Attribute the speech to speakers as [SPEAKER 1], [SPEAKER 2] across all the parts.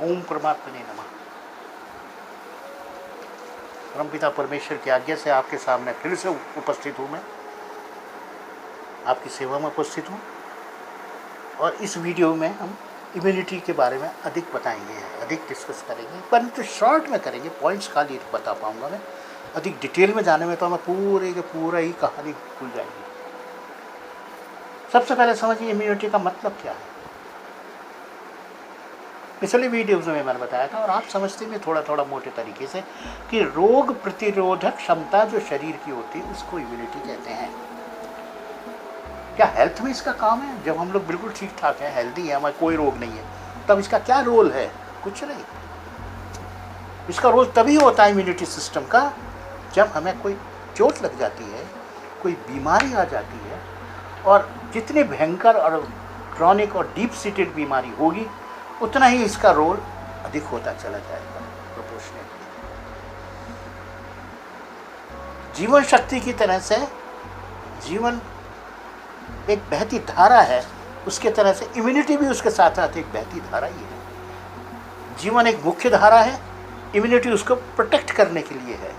[SPEAKER 1] ओम परमात्मने नमः। परमपिता परमेश्वर की आज्ञा से आपके सामने फिर से उपस्थित हूँ। मैं आपकी सेवा में उपस्थित हूँ और इस वीडियो में हम इम्यूनिटी के बारे में अधिक बताएंगे, अधिक डिस्कस करेंगे, परंतु शॉर्ट में करेंगे, पॉइंट्स खाली बता पाऊँगा मैं। अधिक डिटेल में जाने में तो हमें पूरे के पूरा ही कहानी खुल जाएगी। सबसे पहले समझिए इम्यूनिटी का मतलब क्या है। पिछले वीडियोज़ में मैंने बताया था और आप समझते हैं थोड़ा थोड़ा मोटे तरीके से कि रोग प्रतिरोधक क्षमता जो शरीर की होती है उसको इम्यूनिटी कहते हैं। क्या हेल्थ में इसका काम है? जब हम लोग बिल्कुल ठीक ठाक हैं, हेल्दी है, हमें कोई रोग नहीं है, तब इसका क्या रोल है? कुछ नहीं। इसका रोल तभी होता है इम्यूनिटी सिस्टम का जब हमें कोई चोट लग जाती है, कोई बीमारी आ जाती है, और जितनी भयंकर और क्रॉनिक और डीप सीटेड बीमारी होगी उतना ही इसका रोल अधिक होता चला जाएगा प्रोपोर्शनेटली। जीवन शक्ति की तरह से जीवन एक बहती धारा है, उसके तरह से इम्यूनिटी भी उसके साथ साथ एक बहती धारा ही है। जीवन एक मुख्य धारा है, इम्यूनिटी उसको प्रोटेक्ट करने के लिए है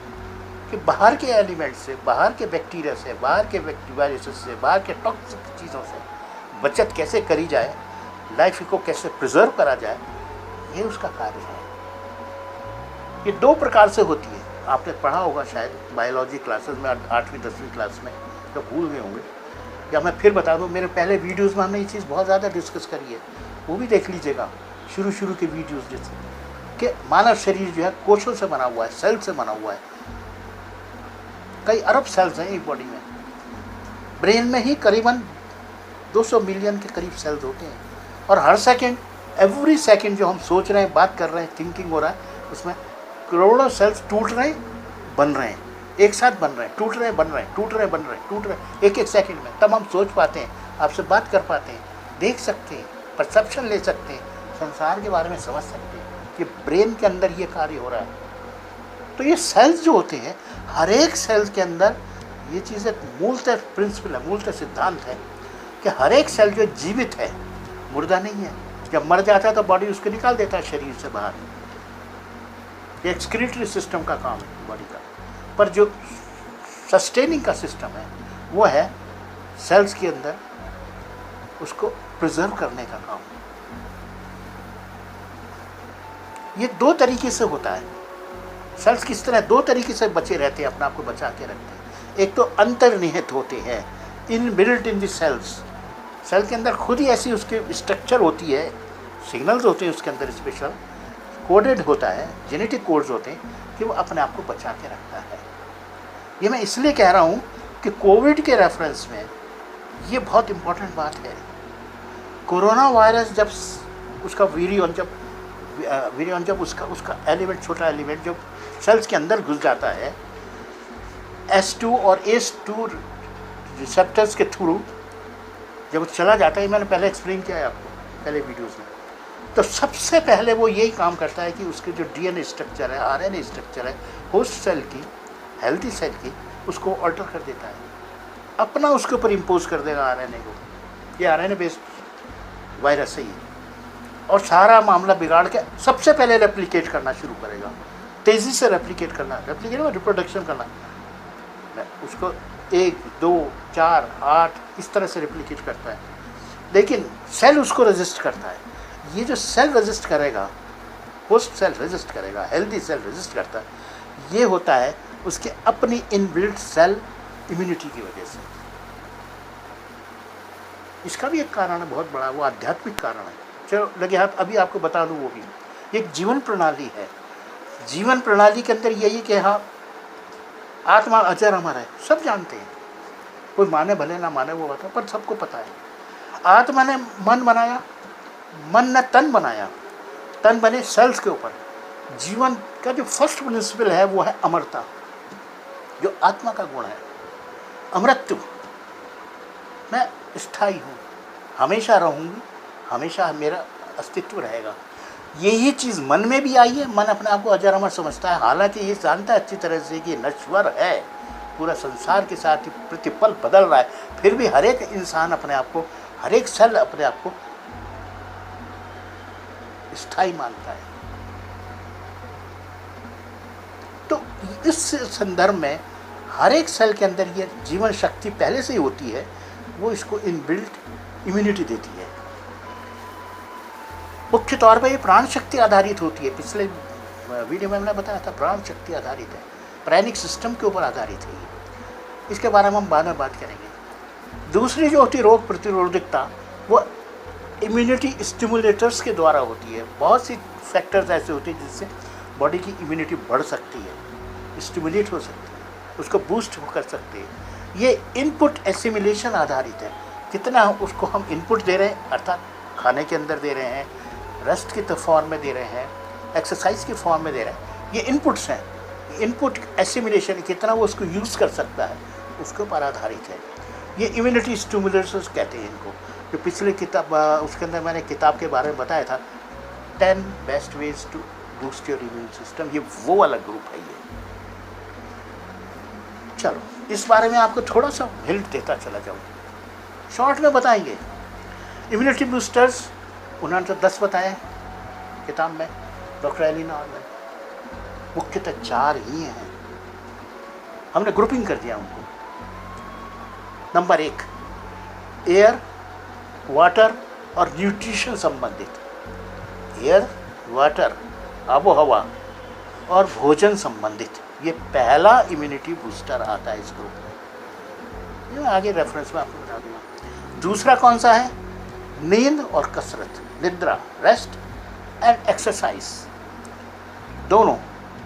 [SPEAKER 1] कि बाहर के एलिमेंट से, बाहर के बैक्टीरिया से, बाहर के वायरसेस से, बाहर के टॉक्सिक चीज़ों से बचत कैसे करी जाए, लाइफ को कैसे प्रिजर्व करा जाए, ये उसका कार्य है। ये दो प्रकार से होती है। आपने पढ़ा होगा शायद बायोलॉजी क्लासेस में 8वीं 10वीं क्लास में, तो भूल गए होंगे, या मैं फिर बता दूं, मेरे पहले वीडियोस में हमने ये चीज़ बहुत ज़्यादा डिस्कस करी है, वो भी देख लीजिएगा, शुरू के वीडियोस जैसे कि मानव शरीर जो है कोशों से बना हुआ है, सेल से बना हुआ है। कई अरब सेल्स हैं एक बॉडी में। ब्रेन में ही करीबन 200 मिलियन के करीब सेल्स होते हैं, और हर सेकेंड, एवरी सेकेंड जो हम सोच रहे हैं, बात कर रहे हैं, थिंकिंग हो रहा है, उसमें करोड़ों सेल्स टूट रहे हैं, बन रहे हैं, एक साथ बन रहे हैं, टूट रहे हैं, बन रहे हैं, टूट रहे हैं, बन रहे हैं, टूट रहे हैं, एक सेकंड में। तब हम सोच पाते हैं, आपसे बात कर पाते हैं, देख सकते हैं, परसेप्शन ले सकते हैं, संसार के बारे में समझ सकते हैं कि ब्रेन के अंदर ये कार्य हो रहा है। तो ये सेल्स जो होते हैं, हर एक सेल के अंदर ये चीज़ एक मूलतः प्रिंसिपल है, मूलतः सिद्धांत है कि हर एक सेल जो जीवित है, मुर्दा नहीं है। जब मर जाता है तो बॉडी उसको निकाल देता है शरीर से बाहर। ये एक्सक्रीटरी सिस्टम का काम है बॉडी का। पर जो सस्टेनिंग का सिस्टम है वो है सेल्स के अंदर उसको प्रिजर्व करने का काम। ये दो तरीके से होता है। सेल्स किस तरह दो तरीके से बचे रहते हैं, अपने आप को बचा के रखते हैं। एक तो अंतर्निहित होते हैं, inbuilt in the cells. Cell के अंदर खुद ही ऐसी उसके स्ट्रक्चर होती है, सिग्नल्स होते हैं उसके अंदर, स्पेशल कोडेड होता है, जेनेटिक कोड्स होते हैं कि वो अपने आप को बचा के रखता है। ये मैं इसलिए कह रहा हूँ कि कोविड के रेफरेंस में ये बहुत इम्पोर्टेंट बात है। कोरोना वायरस जब उसका वीरियन जब उसका एलिमेंट, छोटा एलिमेंट जब सेल्स के अंदर घुस जाता है, S2 और ACE2 रिसेप्टर्स के थ्रू जब चला जाता है, मैंने पहले एक्सप्लेन किया है आपको पहले वीडियोस में, तो सबसे पहले वो यही काम करता है कि उसके जो DNA स्ट्रक्चर है, RNA स्ट्रक्चर है होस्ट सेल की, हेल्दी सेल की, उसको अल्टर कर देता है, अपना उसके ऊपर इम्पोज कर देगा RNA को। ये RNA बेस्ड वायरस है ये, और सारा मामला बिगाड़ के सबसे पहले रेप्लिकेट करना शुरू करेगा, तेज़ी से रेप्लिकेट में रिप्रोडक्शन करना, उसको 1, 2, 4, 8 इस तरह से रेप्लिकेट करता है। लेकिन सेल उसको रेजिस्ट करता है। ये जो सेल रेजिस्ट करेगा, होस्ट सेल रेजिस्ट करेगा, हेल्दी सेल रेजिस्ट करता है, ये होता है उसके अपनी इनबिल्ट सेल इम्यूनिटी की वजह से। इसका भी एक कारण है बहुत बड़ा, वो आध्यात्मिक कारण है। चलो लगे हाथ अभी आपको बता दूँ, वो भी एक जीवन प्रणाली है। जीवन प्रणाली के अंदर यही कि हाँ, आत्मा अजर अमर है, सब जानते हैं, कोई माने भले ना माने वो बात है, पर सबको पता है। आत्मा ने मन बनाया, मन ने तन बनाया, तन बने सेल्स के ऊपर। जीवन का जो फर्स्ट प्रिंसिपल है वो है अमरता, जो आत्मा का गुण है, अमृत्यु। मैं स्थायी हूँ, हमेशा रहूँगी, हमेशा मेरा अस्तित्व रहेगा। यही चीज़ मन में भी आई है। मन अपने आप को अजर अमर समझता है, हालांकि ये जानता है अच्छी तरह से कि नश्वर है, पूरा संसार के साथ प्रतिपल बदल रहा है, फिर भी हर एक इंसान अपने आप को, हर एक सेल अपने आप को स्थायी मानता है। तो इस संदर्भ में हर एक सेल के अंदर ये जीवन शक्ति पहले से ही होती है, वो इसको इनबिल्ट इम्यूनिटी देती है। मुख्य तौर पर ये प्राण शक्ति आधारित होती है। पिछले वीडियो में मैंने बताया था प्राण शक्ति आधारित है, प्राणिक सिस्टम के ऊपर आधारित है। इसके बारे में हम बाद में बात करेंगे। दूसरी जो होती है रोग प्रतिरोधकता, वो इम्यूनिटी स्टिमुलेटर्स के द्वारा होती है। बहुत सी फैक्टर्स ऐसे होते हैं जिससे बॉडी की इम्यूनिटी बढ़ सकती है, स्टिमुलेट हो सकती है, उसको बूस्ट कर सकते हैं। ये इनपुट एसिमिलेशन आधारित है, कितना उसको हम इनपुट दे रहे हैं, अर्थात खाने के अंदर दे रहे हैं, रेस्ट के फॉर्म में दे रहे हैं, एक्सरसाइज के फॉर्म में दे रहे हैं। ये इनपुट्स हैं। इनपुट एसिमिलेशन कितना वो उसको यूज़ कर सकता है, उसके ऊपर आधारित है। ये इम्यूनिटी स्टिमुलेटर्स कहते हैं इनको। जो पिछले किताब उसके अंदर मैंने किताब के बारे में बताया था 10 best ways to boost your immune system, ये वो वाला ग्रुप है। ये चलो इस बारे में आपको थोड़ा सा हिंट देता चला जाऊँ, शॉर्ट में बताएंगे। इम्यूनिटी बूस्टर्स उन्होंने तो 10 बताए किताब में, डॉक्टर एलिना और मैं, मुख्यतः 4 ही हैं, हमने ग्रुपिंग कर दिया उनको। नंबर 1 एयर, वाटर और न्यूट्रिशन संबंधित। एयर, वाटर, आबो हवा और भोजन संबंधित, ये पहला इम्यूनिटी बूस्टर आता है इस ग्रुप में। ये आगे रेफरेंस में आपको बता दूंगा। दूसरा कौन सा है? नींद और कसरत, निद्रा, रेस्ट एंड एक्सरसाइज। दोनों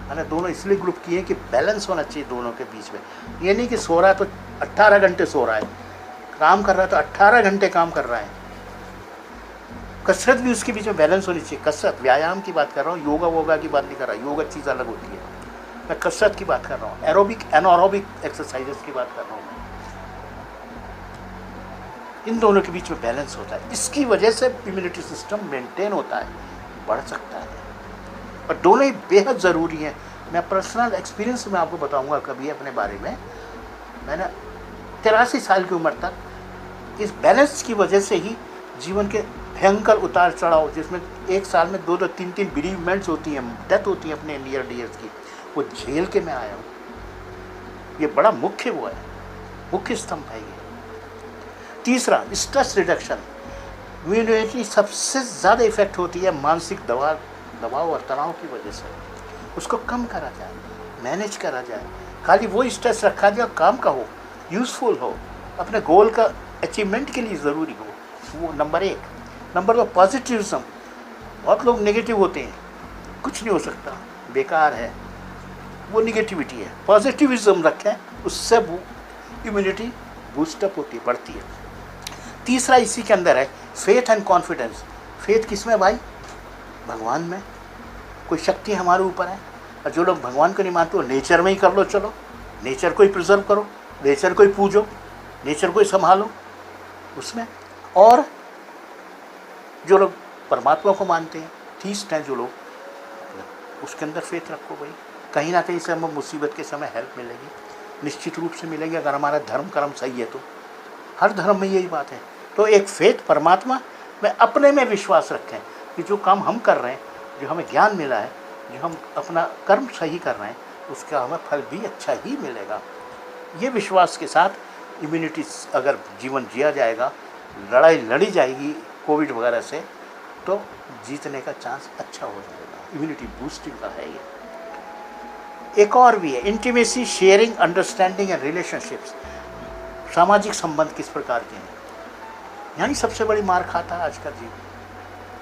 [SPEAKER 1] मैंने दोनों इसलिए ग्रुप किए कि बैलेंस होना चाहिए दोनों के बीच में। ये नहीं कि सो रहा है तो 18 घंटे सो रहा है, काम कर रहा है तो 18 घंटे काम कर रहा है। कसरत भी उसके बीच में बैलेंस होनी चाहिए। कसरत, व्यायाम की बात कर रहा हूँ, योगा वोगा की बात नहीं कर रहा। योगा चीज़ अलग होती है, मैं कसरत की बात कर रहा हूँ, एरोबिक एनोरोबिक एक्सरसाइजेस की बात कर रहा हूँ मैं। इन दोनों के बीच में बैलेंस होता है, इसकी वजह से इम्यूनिटी सिस्टम मेंटेन होता है, बढ़ सकता है। और दोनों ही बेहद ज़रूरी हैं। मैं पर्सनल एक्सपीरियंस में आपको बताऊंगा कभी अपने बारे में। मैंने 83 साल की उम्र तक इस बैलेंस की वजह से ही जीवन के भयंकर उतार चढ़ाव, जिसमें एक साल में 2-2, 3-3 बेरीवमेंट्स होती हैं, डेथ होती है अपने नियर डियर्स की, वो झेल के मैं आया हूँ। ये बड़ा मुख्य वो है, मुख्य स्तंभ है ये। तीसरा स्ट्रेस रिडक्शन। इम्यूनिटी सबसे ज़्यादा इफेक्ट होती है मानसिक दबाव और तनाव की वजह से। उसको कम करा जाए, मैनेज करा जाए। खाली वो स्ट्रेस रखा जाए काम का हो, यूज़फुल हो, अपने गोल का अचीवमेंट के लिए ज़रूरी हो, वो नंबर 1। Number 2 positivism. बहुत लोग नेगेटिव होते हैं, कुछ नहीं हो सकता, बेकार है, वो निगेटिविटी है। पॉजिटिविज्म रखें, उससे वो इम्यूनिटी बूस्टअप होती है, बढ़ती है। तीसरा इसी के अंदर है फेथ एंड कॉन्फिडेंस। फेथ किस में भाई? भगवान में। कोई शक्ति हमारे ऊपर है। और जो लोग भगवान को नहीं मानते वो नेचर में ही कर लो, चलो नेचर को ही प्रिजर्व करो, नेचर को ही पूजो, नेचर को ही संभालो उसमें। और जो लोग परमात्मा को मानते हैं, थीस्ट हैं जो लोग, उसके अंदर फेथ रखो भाई, कहीं ना कहीं से हमें मुसीबत के समय हेल्प मिलेगी, निश्चित रूप से मिलेगी, अगर हमारा धर्म कर्म सही है तो। हर धर्म में यही बात है। तो एक फेथ परमात्मा में, अपने में विश्वास रखें कि जो काम हम कर रहे हैं, जो हमें ज्ञान मिला है, जो हम अपना कर्म सही कर रहे हैं, उसका हमें फल भी अच्छा ही मिलेगा। ये विश्वास के साथ इम्यूनिटी अगर जीवन जिया जाएगा, लड़ाई लड़ी जाएगी कोविड वगैरह से, तो जीतने का चांस अच्छा हो जाएगा। इम्यूनिटी बूस्टिंग का है ये। एक और भी है intimacy, sharing, understanding and relationships. सामाजिक संबंध किस प्रकार के हैं, यानी सबसे बड़ी मार खाता है आज का जीवन।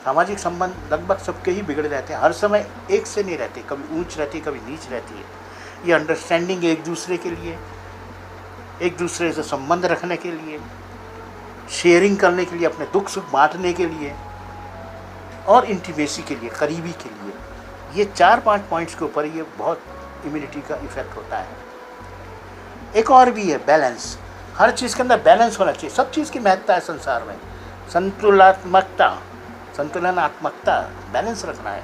[SPEAKER 1] सामाजिक संबंध लगभग सबके ही बिगड़ जाते हैं, हर समय एक से नहीं रहते, कभी ऊंच रहती है, कभी नीच रहती है। ये अंडरस्टैंडिंग एक दूसरे के लिए, एक दूसरे से संबंध रखने के लिए, शेयरिंग करने के लिए, अपने दुख सुख बांटने के लिए, और इंटीमेसी के लिए, करीबी के लिए। ये 4-5 पॉइंट्स के ऊपर ये बहुत इम्यूनिटी का इफेक्ट होता है। एक और भी है बैलेंस। हर चीज़ के अंदर बैलेंस होना चाहिए। सब चीज़ की महत्ता है संसार में, संतुलनात्मकता, बैलेंस रखना है।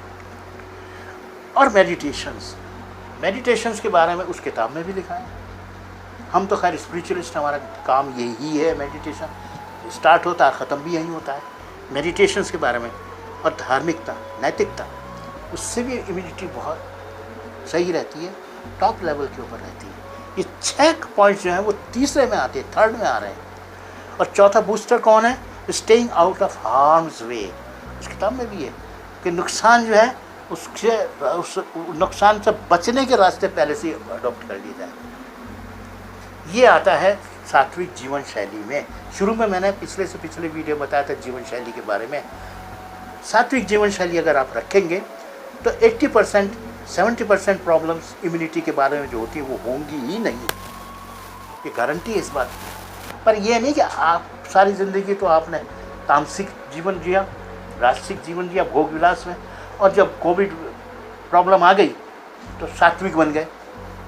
[SPEAKER 1] और मेडिटेशंस के बारे में उस किताब में भी लिखा है। हम तो खैर स्पिरिचुअलिस्ट, हमारा काम यही है। मेडिटेशन स्टार्ट होता है, ख़त्म भी यही होता है। मेडिटेशंस के बारे में और धार्मिकता, नैतिकता, उससे भी इम्यूनिटी बहुत सही रहती है, टॉप लेवल के ऊपर रहती है। ये 6 पॉइंट्स जो हैं वो तीसरे में आते हैं, थर्ड में आ रहे हैं। और चौथा बूस्टर कौन है? स्टेइंग आउट ऑफ हार्म्स वे। उस किताब में भी है कि नुकसान जो है उससे उस नुकसान से बचने के रास्ते पहले से अडॉप्ट कर लिए जाए। ये आता है सात्विक जीवन शैली में। शुरू में मैंने पिछले से पिछले वीडियो बताया था जीवन शैली के बारे में। सात्विक जीवन शैली अगर आप रखेंगे तो 80% 70% प्रॉब्लम्स इम्यूनिटी के बारे में जो होती है वो होंगी ही नहीं, ये गारंटी है इस बात की। पर यह नहीं कि आप सारी ज़िंदगी तो आपने तामसिक जीवन जिया, राजसिक जीवन जिया, भोग विलास में, और जब कोविड प्रॉब्लम आ गई तो सात्विक बन गए।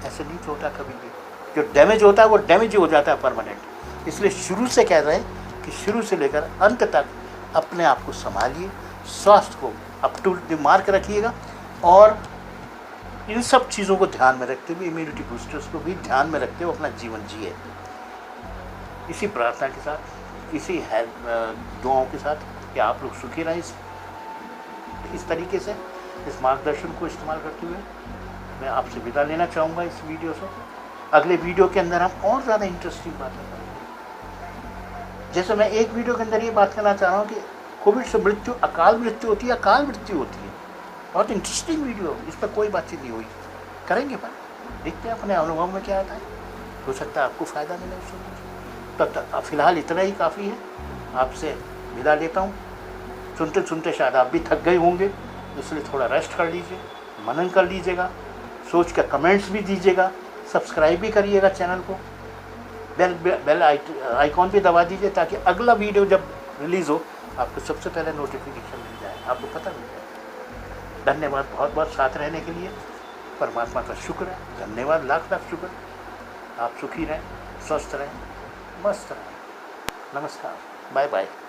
[SPEAKER 1] ऐसे नहीं होता कभी भी। जो डैमेज होता है वो डैमेज ही हो जाता है परमानेंट। इसलिए शुरू से कह रहे हैं कि शुरू से लेकर अंत तक अपने आप को संभालिए, स्वास्थ्य को अप टू द मार्क रखिएगा, और इन सब चीज़ों को ध्यान में रखते हुए, इम्यूनिटी बूस्टर्स को भी ध्यान में रखते हुए अपना जीवन जिए। इसी प्रार्थना के साथ, इसी दुआओं के साथ कि आप लोग सुखी रहें। इस तरीके से इस मार्गदर्शन को इस्तेमाल करते हुए मैं आपसे विदा लेना चाहूँगा इस वीडियो से। अगले वीडियो के अंदर हम और ज़्यादा इंटरेस्टिंग बातें करेंगे। जैसे मैं एक वीडियो के अंदर ये बात करना चाह रहा हूँ कि कोविड से मृत्यु अकाल मृत्यु होती है, अकाल मृत्यु होती है। बहुत इंटरेस्टिंग वीडियो, इस पर कोई बातचीत नहीं हुई, करेंगे पर देखते हैं अपने अनुभव में क्या आता है। हो सकता है आपको फ़ायदा मिले उससे। तब तक फ़िलहाल इतना ही काफ़ी है। आपसे विदा लेता हूँ। सुनते सुनते शायद आप भी थक गए होंगे, इसलिए थोड़ा रेस्ट कर लीजिए, मनन कर लीजिएगा, सोच कर कमेंट्स भी दीजिएगा, सब्सक्राइब भी करिएगा चैनल को, बेल आइकॉन भी दबा दीजिए ताकि अगला वीडियो जब रिलीज़ हो आपको सबसे पहले नोटिफिकेशन मिल जाए, आपको पता मिल जाए। धन्यवाद बहुत बहुत साथ रहने के लिए। परमात्मा का शुक्र है, धन्यवाद, लाख लाख शुक्र। आप सुखी रहें, स्वस्थ रहें, मस्त रहें। नमस्कार, बाय बाय।